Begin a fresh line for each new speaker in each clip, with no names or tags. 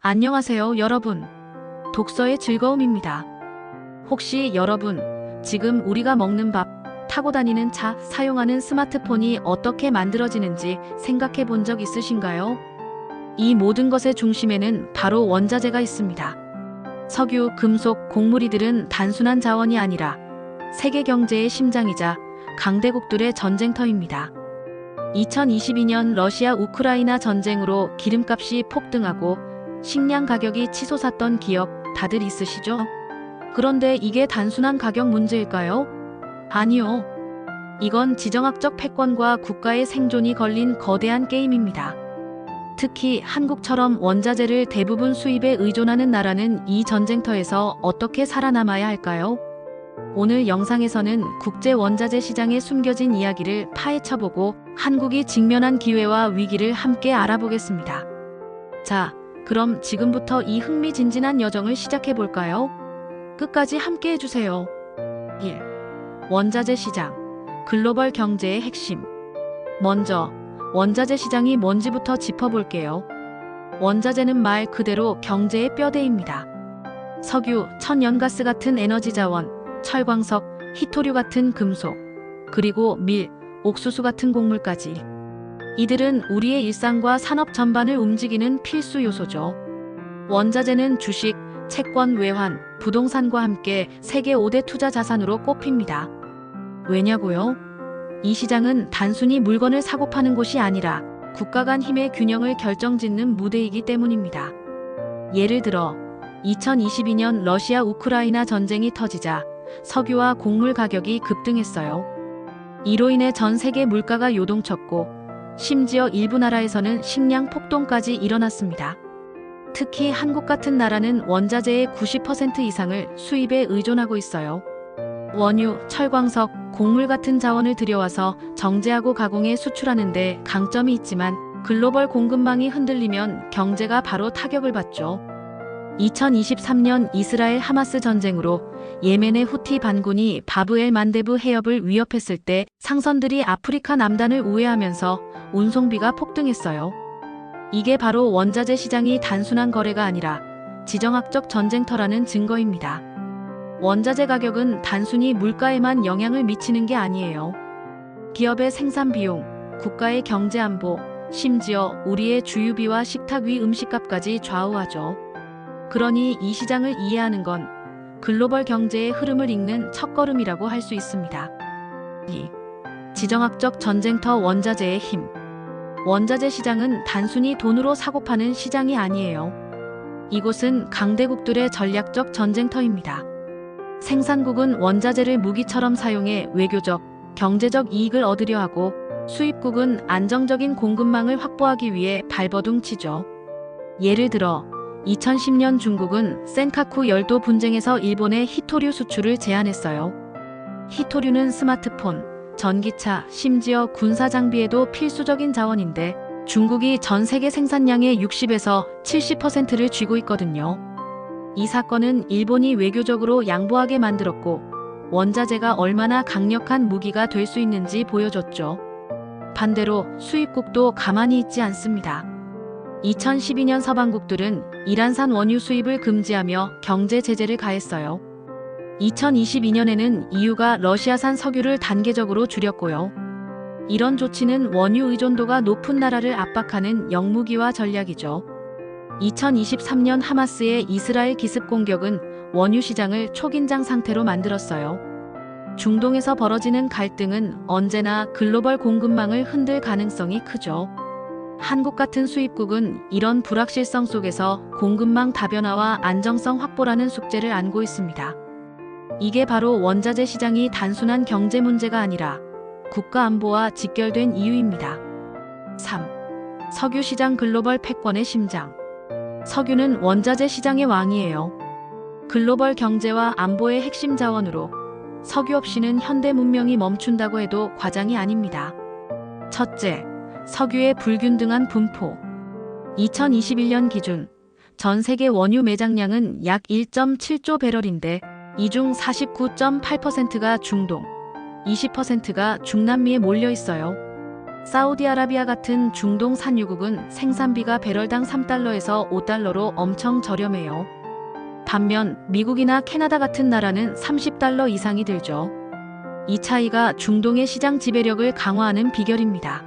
안녕하세요, 여러분. 독서의 즐거움입니다. 혹시 여러분, 지금 우리가 먹는 밥, 타고 다니는 차, 사용하는 스마트폰이 어떻게 만들어지는지 생각해 본 적 있으신가요? 이 모든 것의 중심에는 바로 원자재가 있습니다. 석유, 금속, 곡물이들은 단순한 자원이 아니라 세계 경제의 심장이자 강대국들의 전쟁터입니다. 2022년 러시아 우크라이나 전쟁으로 기름값이 폭등하고 식량 가격이 치솟았던 기억 다들 있으시죠? 그런데 이게 단순한 가격 문제일까요? 아니요. 이건 지정학적 패권과 국가의 생존이 걸린 거대한 게임입니다. 특히 한국처럼 원자재를 대부분 수입에 의존하는 나라는 이 전쟁터에서 어떻게 살아남아야 할까요? 오늘 영상에서는 국제 원자재 시장에 숨겨진 이야기를 파헤쳐보고 한국이 직면한 기회와 위기를 함께 알아보겠습니다. 자, 그럼 지금부터 이 흥미진진한 여정을 시작해볼까요? 끝까지 함께 해주세요. 1. 원자재 시장. 글로벌 경제의 핵심. 먼저, 원자재 시장이 뭔지부터 짚어볼게요. 원자재는 말 그대로 경제의 뼈대입니다. 석유, 천연가스 같은 에너지 자원, 철광석, 희토류 같은 금속, 그리고 밀, 옥수수 같은 곡물까지. 이들은 우리의 일상과 산업 전반을 움직이는 필수 요소죠. 원자재는 주식, 채권, 외환, 부동산과 함께 세계 5대 투자 자산으로 꼽힙니다. 왜냐고요? 이 시장은 단순히 물건을 사고 파는 곳이 아니라 국가 간 힘의 균형을 결정짓는 무대이기 때문입니다. 예를 들어 2022년 러시아 우크라이나 전쟁이 터지자 석유와 곡물 가격이 급등했어요. 이로 인해 전 세계 물가가 요동쳤고 심지어 일부 나라에서는 식량 폭동까지 일어났습니다. 특히 한국 같은 나라는 원자재의 90% 이상을 수입에 의존하고 있어요. 원유, 철광석, 곡물 같은 자원을 들여와서 정제하고 가공해 수출하는데 강점이 있지만 글로벌 공급망이 흔들리면 경제가 바로 타격을 받죠. 2023년 이스라엘 하마스 전쟁으로 예멘의 후티 반군이 바브엘 만데브 해협을 위협했을 때 상선들이 아프리카 남단을 우회하면서 운송비가 폭등했어요. 이게 바로 원자재 시장이 단순한 거래가 아니라 지정학적 전쟁터라는 증거입니다. 원자재 가격은 단순히 물가에만 영향을 미치는 게 아니에요. 기업의 생산 비용, 국가의 경제 안보, 심지어 우리의 주유비와 식탁 위 음식값까지 좌우하죠. 그러니 이 시장을 이해하는 건 글로벌 경제의 흐름을 읽는 첫걸음이라고 할 수 있습니다. 2. 지정학적 전쟁터 원자재의 힘. 원자재 시장은 단순히 돈으로 사고 파는 시장이 아니에요. 이곳은 강대국들의 전략적 전쟁터입니다. 생산국은 원자재를 무기처럼 사용해 외교적, 경제적 이익을 얻으려 하고 수입국은 안정적인 공급망을 확보하기 위해 발버둥 치죠. 예를 들어 2010년 중국은 센카쿠 열도 분쟁에서 일본의 희토류 수출을 제한했어요. 희토류는 스마트폰, 전기차, 심지어 군사 장비에도 필수적인 자원인데 중국이 전 세계 생산량의 60에서 70%를 쥐고 있거든요. 이 사건은 일본이 외교적으로 양보하게 만들었고 원자재가 얼마나 강력한 무기가 될 수 있는지 보여줬죠. 반대로 수입국도 가만히 있지 않습니다. 2012년 서방국들은 이란산 원유 수입을 금지하며 경제 제재를 가했어요. 2022년에는 EU가 러시아산 석유를 단계적으로 줄였고요. 이런 조치는 원유 의존도가 높은 나라를 압박하는 영무기화 전략이죠. 2023년 하마스의 이스라엘 기습 공격은 원유 시장을 초긴장 상태로 만들었어요. 중동에서 벌어지는 갈등은 언제나 글로벌 공급망을 흔들 가능성이 크죠. 한국 같은 수입국은 이런 불확실성 속에서 공급망 다변화와 안정성 확보라는 숙제를 안고 있습니다. 이게 바로 원자재 시장이 단순한 경제 문제가 아니라 국가 안보와 직결된 이유입니다. 3. 석유 시장 글로벌 패권의 심장. 석유는 원자재 시장의 왕이에요. 글로벌 경제와 안보의 핵심 자원으로 석유 없이는 현대 문명이 멈춘다고 해도 과장이 아닙니다. 첫째, 석유의 불균등한 분포. 2021년 기준 전 세계 원유 매장량은 약 1.7조 배럴인데 이 중 49.8%가 중동, 20%가 중남미에 몰려 있어요. 사우디아라비아 같은 중동 산유국은 생산비가 배럴당 3달러에서 5달러로 엄청 저렴해요. 반면 미국이나 캐나다 같은 나라는 30달러 이상이 들죠. 이 차이가 중동의 시장 지배력을 강화하는 비결입니다.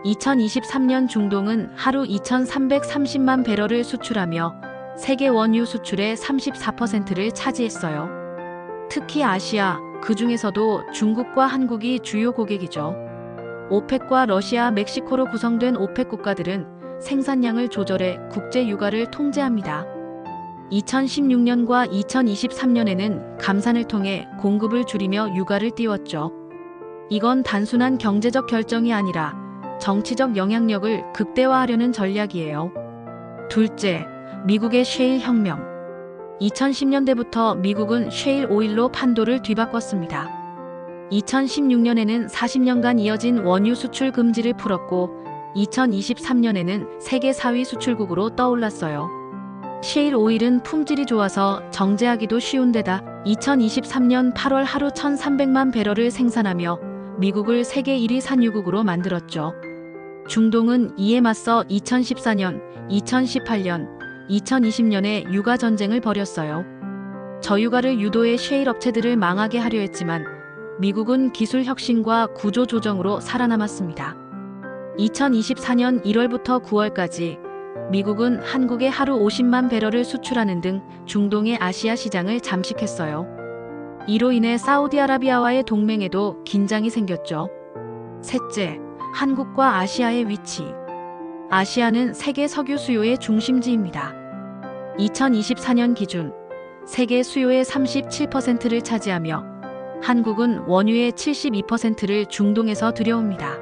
2023년 중동은 하루 2,330만 배럴을 수출하며 세계 원유 수출의 34%를 차지했어요. 특히 아시아, 그 중에서도 중국과 한국이 주요 고객이죠. 오펙과 러시아, 멕시코로 구성된 오펙 국가들은 생산량을 조절해 국제 유가를 통제합니다. 2016년과 2023년에는 감산을 통해 공급을 줄이며 유가를 띄웠죠. 이건 단순한 경제적 결정이 아니라 정치적 영향력을 극대화하려는 전략이에요. 둘째, 미국의 셰일 혁명. 2010년대부터 미국은 셰일 오일로 판도를 뒤바꿨습니다. 2016년에는 40년간 이어진 원유 수출 금지를 풀었고 2023년에는 세계 4위 수출국으로 떠올랐어요. 셰일 오일은 품질이 좋아서 정제하기도 쉬운 데다 2023년 8월 하루 1,300만 배럴을 생산하며 미국을 세계 1위 산유국으로 만들었죠. 중동은 이에 맞서 2014년, 2018년, 2020년에 유가 전쟁을 벌였어요. 저유가를 유도해 셰일 업체들을 망하게 하려 했지만 미국은 기술 혁신과 구조 조정으로 살아남았습니다. 2024년 1월부터 9월까지 미국은 한국에 하루 50만 배럴을 수출하는 등 중동의 아시아 시장을 잠식했어요. 이로 인해 사우디아라비아와의 동맹에도 긴장이 생겼죠. 셋째, 한국과 아시아의 위치. 아시아는 세계 석유 수요의 중심지입니다. 2024년 기준 세계 수요의 37%를 차지하며 한국은 원유의 72%를 중동에서 들여옵니다.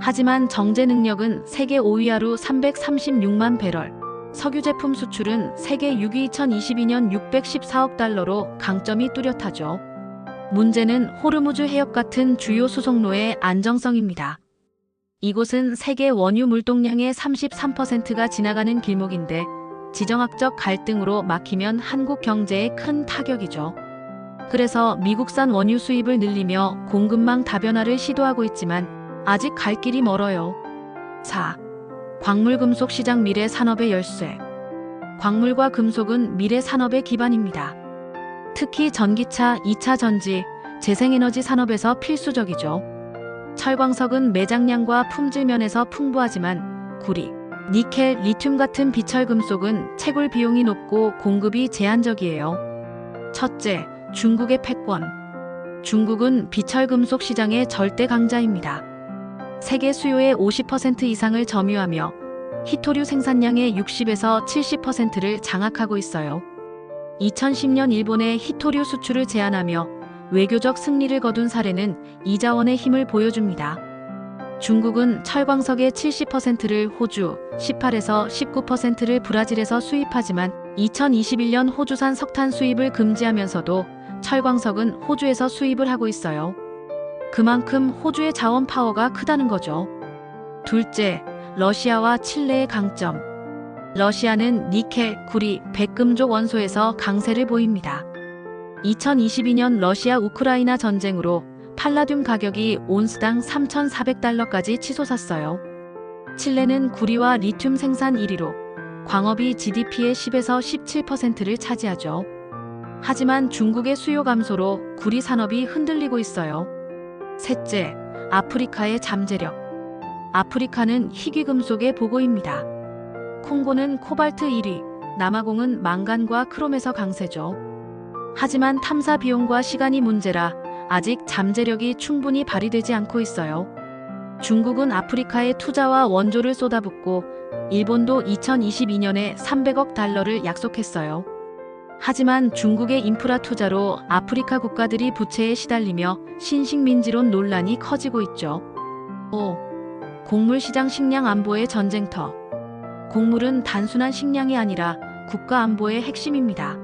하지만 정제 능력은 세계 5위 하루 336만 배럴, 석유 제품 수출은 세계 6위 2022년 614억 달러로 강점이 뚜렷하죠. 문제는 호르무즈 해협 같은 주요 수송로의 안정성입니다. 이곳은 세계 원유 물동량의 33%가 지나가는 길목인데 지정학적 갈등으로 막히면 한국 경제에 큰 타격이죠. 그래서 미국산 원유 수입을 늘리며 공급망 다변화를 시도하고 있지만 아직 갈 길이 멀어요. 4. 광물금속 시장 미래 산업의 열쇠. 광물과 금속은 미래 산업의 기반입니다. 특히 전기차, 2차 전지, 재생에너지 산업에서 필수적이죠. 철광석은 매장량과 품질 면에서 풍부하지만 구리, 니켈, 리튬 같은 비철금속은 채굴 비용이 높고 공급이 제한적이에요. 첫째, 중국의 패권. 중국은 비철금속 시장의 절대 강자입니다. 세계 수요의 50% 이상을 점유하며 히토류 생산량의 60에서 70%를 장악하고 있어요. 2010년 일본의 히토류 수출을 제한하며 외교적 승리를 거둔 사례는 이 자원의 힘을 보여줍니다. 중국은 철광석의 70%를 호주, 18에서 19%를 브라질에서 수입하지만 2021년 호주산 석탄 수입을 금지하면서도 철광석은 호주에서 수입을 하고 있어요. 그만큼 호주의 자원 파워가 크다는 거죠. 둘째, 러시아와 칠레의 강점. 러시아는 니켈, 구리, 백금족 원소에서 강세를 보입니다. 2022년 러시아 우크라이나 전쟁으로 팔라듐 가격이 온스당 3,400달러까지 치솟았어요. 칠레는 구리와 리튬 생산 1위로 광업이 GDP의 10에서 17%를 차지하죠. 하지만 중국의 수요 감소로 구리 산업이 흔들리고 있어요. 셋째, 아프리카의 잠재력. 아프리카는 희귀금속의 보고입니다. 콩고는 코발트 1위, 남아공은 망간과 크롬에서 강세죠. 하지만 탐사 비용과 시간이 문제라 아직 잠재력이 충분히 발휘되지 않고 있어요. 중국은 아프리카에 투자와 원조를 쏟아붓고 일본도 2022년에 300억 달러를 약속했어요. 하지만 중국의 인프라 투자로 아프리카 국가들이 부채에 시달리며 신식민지론 논란이 커지고 있죠. 5. 곡물시장 식량 안보의 전쟁터. 곡물은 단순한 식량이 아니라 국가 안보의 핵심입니다.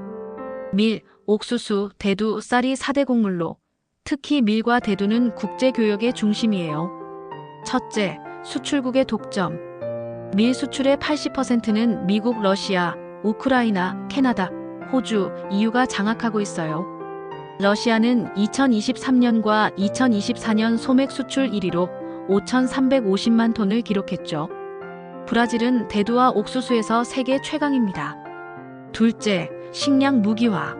밀, 옥수수, 대두, 쌀이 4대 곡물로 특히 밀과 대두는 국제교역의 중심이에요. 첫째, 수출국의 독점. 밀 수출의 80%는 미국, 러시아, 우크라이나, 캐나다, 호주, EU가 장악하고 있어요. 러시아는 2023년과 2024년 소맥 수출 1위로 5,350만 톤을 기록했죠. 브라질은 대두와 옥수수에서 세계 최강입니다. 둘째, 식량 무기화.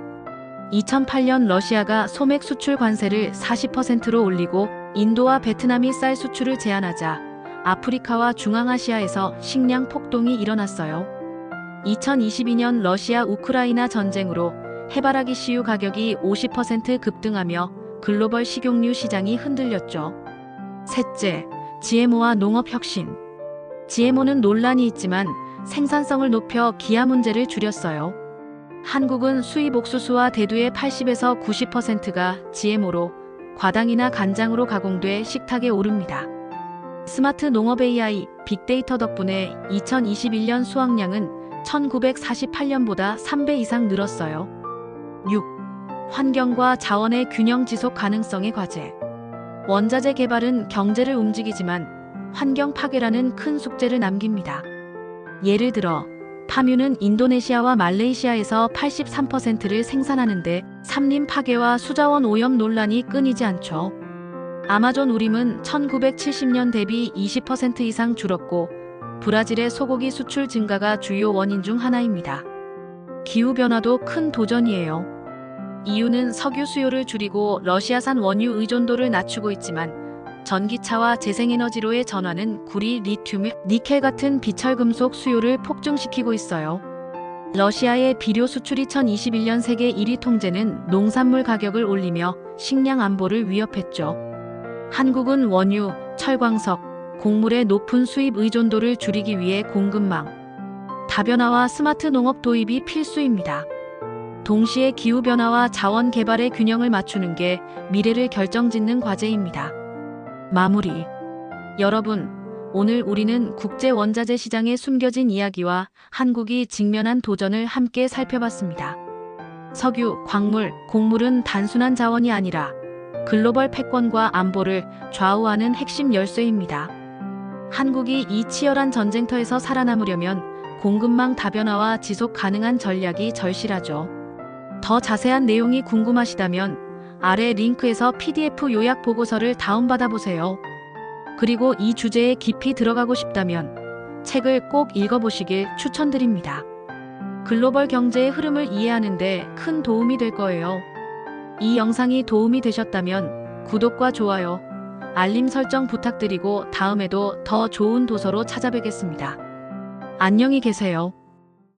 2008년 러시아가 소맥 수출 관세를 40%로 올리고 인도와 베트남이 쌀 수출을 제한하자 아프리카와 중앙아시아에서 식량 폭동이 일어났어요. 2022년 러시아 우크라이나 전쟁으로 해바라기 씨유 가격이 50% 급등하며 글로벌 식용유 시장이 흔들렸죠. 셋째, GMO와 농업 혁신. GMO는 논란이 있지만 생산성을 높여 기아 문제를 줄였어요. 한국은 수입 옥수수와 대두의 80에서 90%가 GMO로 과당이나 간장으로 가공돼 식탁에 오릅니다. 스마트 농업 AI, 빅데이터 덕분에 2021년 수확량은 1948년보다 3배 이상 늘었어요. 6. 환경과 자원의 균형 지속 가능성의 과제. 원자재 개발은 경제를 움직이지만 환경 파괴라는 큰 숙제를 남깁니다. 예를 들어 파뮤는 인도네시아와 말레이시아에서 83%를 생산하는데 산림 파괴와 수자원 오염 논란이 끊이지 않죠. 아마존 우림은 1970년 대비 20% 이상 줄었고 브라질의 소고기 수출 증가가 주요 원인 중 하나입니다. 기후변화도 큰 도전이에요. EU는 석유 수요를 줄이고 러시아산 원유 의존도를 낮추고 있지만 전기차와 재생에너지로의 전환은 구리, 리튬, 니켈 같은 비철금속 수요를 폭증시키고 있어요. 러시아의 비료 수출이 2021년 세계 1위 통제는 농산물 가격을 올리며 식량 안보를 위협했죠. 한국은 원유, 철광석, 곡물의 높은 수입 의존도를 줄이기 위해 공급망, 다변화와 스마트 농업 도입이 필수입니다. 동시에 기후변화와 자원 개발의 균형을 맞추는 게 미래를 결정짓는 과제입니다. 마무리. 여러분, 오늘 우리는 국제 원자재 시장에 숨겨진 이야기와 한국이 직면한 도전을 함께 살펴봤습니다. 석유, 광물, 곡물은 단순한 자원이 아니라 글로벌 패권과 안보를 좌우하는 핵심 열쇠입니다. 한국이 이 치열한 전쟁터에서 살아남으려면 공급망 다변화와 지속 가능한 전략이 절실하죠. 더 자세한 내용이 궁금하시다면 아래 링크에서 PDF 요약 보고서를 다운받아 보세요. 그리고 이 주제에 깊이 들어가고 싶다면 책을 꼭 읽어보시길 추천드립니다. 글로벌 경제의 흐름을 이해하는 데 큰 도움이 될 거예요. 이 영상이 도움이 되셨다면 구독과 좋아요, 알림 설정 부탁드리고 다음에도 더 좋은 도서로 찾아뵙겠습니다. 안녕히 계세요.